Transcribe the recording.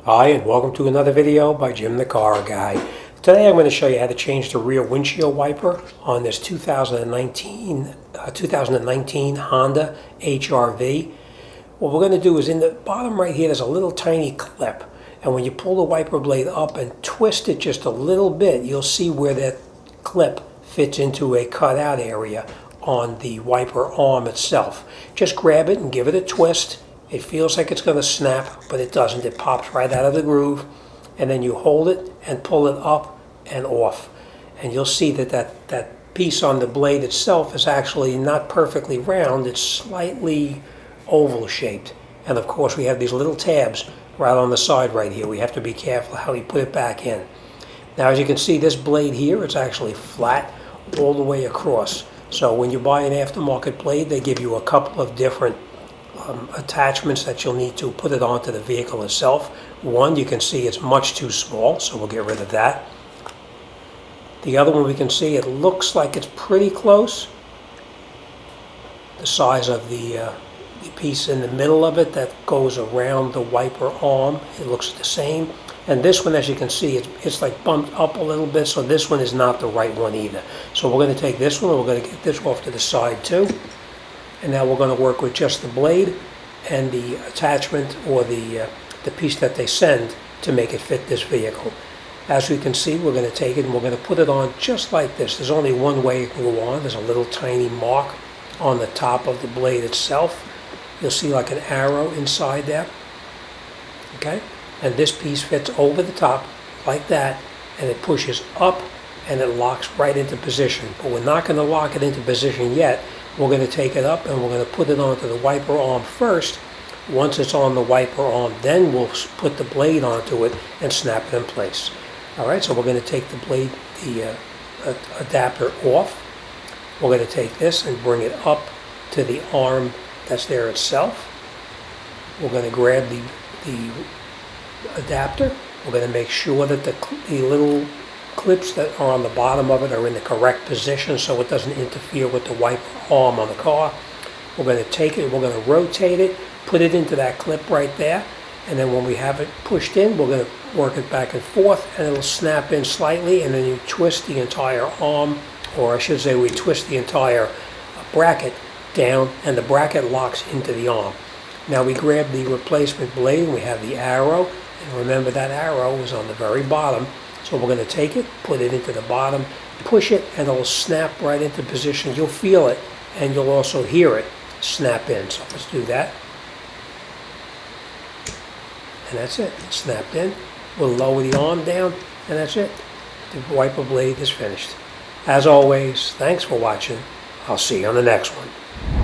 Hi, and welcome to another video by Jim the Car Guy. Today I'm going to show you how to change the rear windshield wiper on this 2019 Honda HRV. What we're going to do is in the bottom right here there's a little tiny clip, and when you pull the wiper blade up and twist it just a little bit, you'll see where that clip fits into a cutout area on the wiper arm itself. Just grab it and give it a twist. It feels like it's going to snap, but it doesn't. It pops right out of the groove, and then you hold it and pull it up and off. And you'll see that that piece on the blade itself is actually not perfectly round. It's slightly oval shaped. And of course we have these little tabs right on the side right here. We have to be careful how we put it back in. Now as you can see, this blade here, it's actually flat all the way across. So when you buy an aftermarket blade, they give you a couple of different attachments that you'll need to put it onto the vehicle itself. One, you can see it's much too small, so we'll get rid of that. The other one, we can see it looks like it's pretty close. The size of the piece in the middle of it that goes around the wiper arm, it looks the same. And this one, as you can see, it's like bumped up a little bit, so this one is not the right one either. So we're going to take this one and we're going to get this off to the side too. And now we're going to work with just the blade and the attachment, or the piece that they send to make it fit this vehicle. As we can see, we're going to take it and we're going to put it on just like this. There's only one way it can go on. There's a little tiny mark on the top of the blade itself. You'll see like an arrow inside there. Okay? And this piece fits over the top like that, and it pushes up and it locks right into position. But we're not going to lock it into position yet. We're going to take it up and we're going to put it onto the wiper arm first. Once it's on the wiper arm, then we'll put the blade onto it and snap it in place. Alright, so we're going to take the blade, the adapter off. We're going to take this and bring it up to the arm that's there itself. We're going to grab the adapter. We're going to make sure that the little clips that are on the bottom of it are in the correct position so it doesn't interfere with the wiper arm on the car. We're going to take it, we're going to rotate it, put it into that clip right there, and then when we have it pushed in, we're going to work it back and forth, and it'll snap in slightly, and then you twist the entire arm, or I should say we twist the entire bracket down, and the bracket locks into the arm. Now we grab the replacement blade, and we have the arrow, and remember that arrow is on the very bottom. So we're going to take it, put it into the bottom, push it, and it'll snap right into position. You'll feel it, and you'll also hear it snap in. So let's do that. And that's it. It's snapped in. We'll lower the arm down, and that's it. The wiper blade is finished. As always, thanks for watching. I'll see you on the next one.